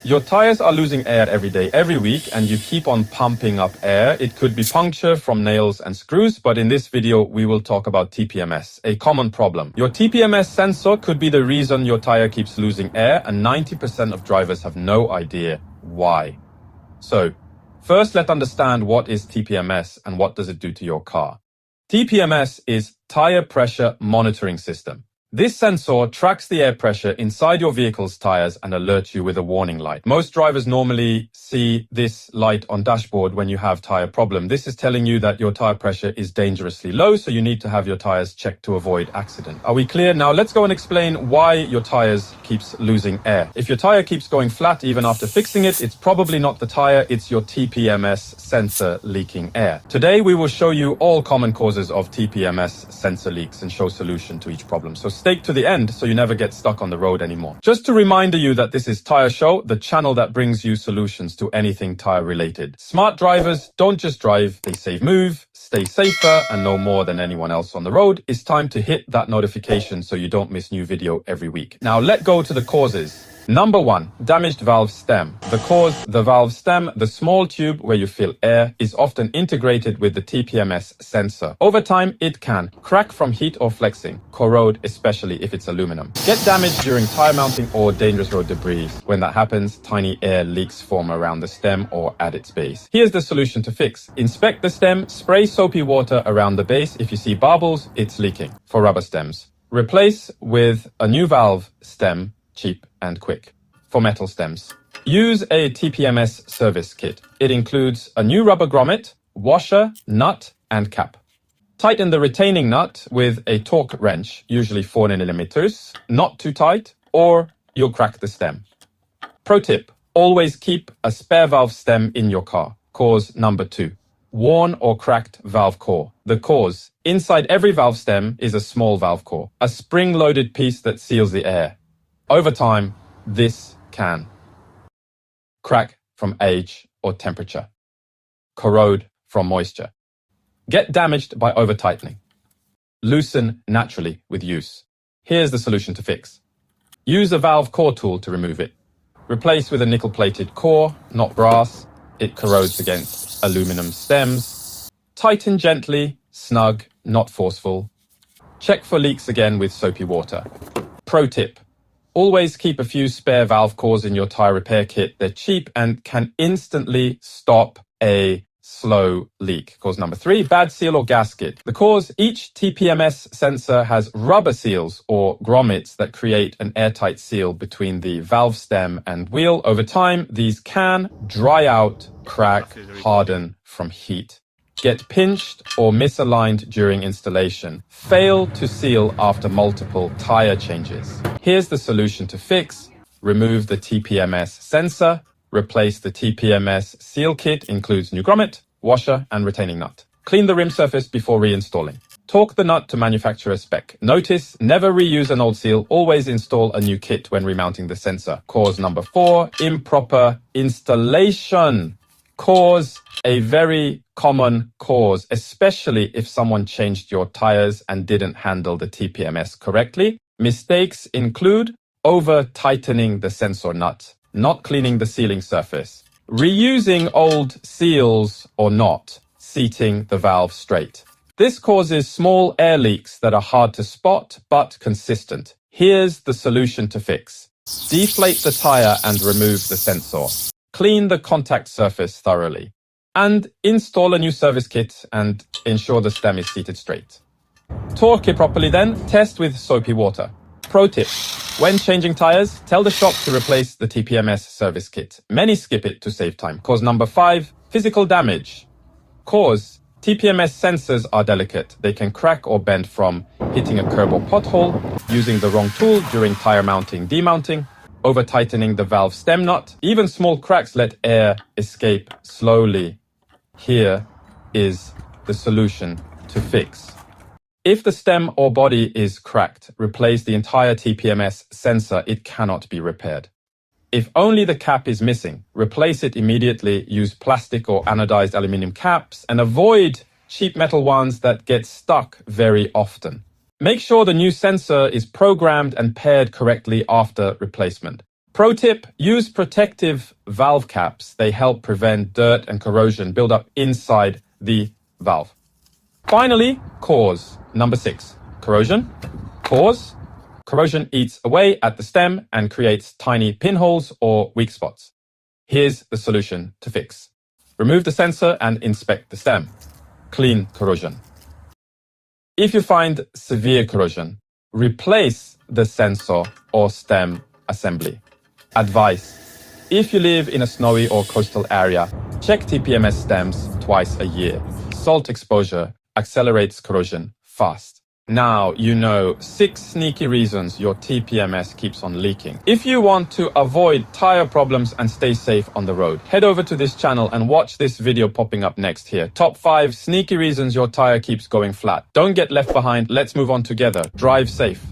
Your tires are losing air every day, every week, and you keep on pumping up air. It could be puncture from nails and screws, but in this video, we will talk about TPMS, a common problem. Your TPMS sensor could be the reason your tire keeps losing air, and 90% of drivers have no idea why. So, first let's understand what is TPMS and what does it do to your car. TPMS is Tire Pressure Monitoring System. This sensor tracks the air pressure inside your vehicle's tires and alerts you with a warning light. Most drivers normally see this light on dashboard when you have tire problem. This is telling you that your tire pressure is dangerously low, so you need to have your tires checked to avoid accident. Are we clear? Now let's go and explain why your tires keeps losing air. If your tire keeps going flat even after fixing it, it's probably not the tire, it's your TPMS sensor leaking air. Today we will show you all common causes of TPMS sensor leaks and show solution to each problem. So stay to the end so you never get stuck on the road anymore. Just to remind you that this is TireSho, the channel that brings you solutions to anything tire related. Smart drivers don't just drive, they save move, stay safer, and know more than anyone else on the road. It's time to hit that notification so you don't miss new video every week. Now let's go to the causes. Number 1, damaged valve stem. The cause, the valve stem, the small tube where you fill air, is often integrated with the TPMS sensor. Over time, it can crack from heat or flexing, corrode, especially if it's aluminum, get damaged during tire mounting or dangerous road debris. When that happens, tiny air leaks form around the stem or at its base. Here's the solution to fix. Inspect the stem, spray soapy water around the base. If you see bubbles, it's leaking. For rubber stems, replace with a new valve stem, cheap and quick. For metal stems, use a TPMS service kit. It includes a new rubber grommet, washer, nut, and cap. Tighten the retaining nut with a torque wrench, usually 4 millimeters, not too tight, or you'll crack the stem. Pro tip, always keep a spare valve stem in your car. Cause number 2, worn or cracked valve core. The cause, inside every valve stem is a small valve core, a spring-loaded piece that seals the air. Over time, this can crack from age or temperature, corrode from moisture, get damaged by over-tightening, loosen naturally with use. Here's the solution to fix. Use a valve core tool to remove it. Replace with a nickel-plated core, not brass. It corrodes against aluminum stems. Tighten gently, snug, not forceful. Check for leaks again with soapy water. Pro tip. Always keep a few spare valve cores in your tire repair kit. They're cheap and can instantly stop a slow leak. Cause number 3, bad seal or gasket. The cause, each TPMS sensor has rubber seals or grommets that create an airtight seal between the valve stem and wheel. Over time, these can dry out, crack, harden from heat, get pinched or misaligned during installation, fail to seal after multiple tire changes. Here's the solution to fix. Remove the TPMS sensor, replace the TPMS seal kit, includes new grommet, washer, and retaining nut. Clean the rim surface before reinstalling. Torque the nut to manufacturer spec. Notice, never reuse an old seal, always install a new kit when remounting the sensor. Cause number 4, improper installation. Cause, a very common cause, especially if someone changed your tires and didn't handle the TPMS correctly. Mistakes include over-tightening the sensor nut, not cleaning the sealing surface, reusing old seals or not, seating the valve straight. This causes small air leaks that are hard to spot but consistent. Here's the solution to fix. Deflate the tire and remove the sensor. Clean the contact surface thoroughly, and install a new service kit and ensure the stem is seated straight. Torque it properly then, test with soapy water. Pro tip, when changing tires, tell the shop to replace the TPMS service kit. Many skip it to save time. Cause number 5, physical damage. Cause, TPMS sensors are delicate. They can crack or bend from hitting a curb or pothole, using the wrong tool during tire mounting, demounting, over-tightening the valve stem nut. Even small cracks let air escape slowly. Here is the solution to fix. If the stem or body is cracked, replace the entire TPMS sensor. It cannot be repaired. If only the cap is missing, replace it immediately. Use plastic or anodized aluminum caps and avoid cheap metal ones that get stuck very often. Make sure the new sensor is programmed and paired correctly after replacement. Pro tip, use protective valve caps. They help prevent dirt and corrosion build up inside the valve. Finally, cause. Number 6, corrosion. Cause. Corrosion eats away at the stem and creates tiny pinholes or weak spots. Here's the solution to fix. Remove the sensor and inspect the stem. Clean corrosion. If you find severe corrosion, replace the sensor or stem assembly. Advice: if you live in a snowy or coastal area, check TPMS stems twice a year. Salt exposure accelerates corrosion fast. Now you know 6 sneaky reasons your TPMS keeps on leaking. If you want to avoid tire problems and stay safe on the road, head over to this channel and watch this video popping up next here. Top 5 sneaky reasons your tire keeps going flat. Don't get left behind. Let's move on together. Drive safe.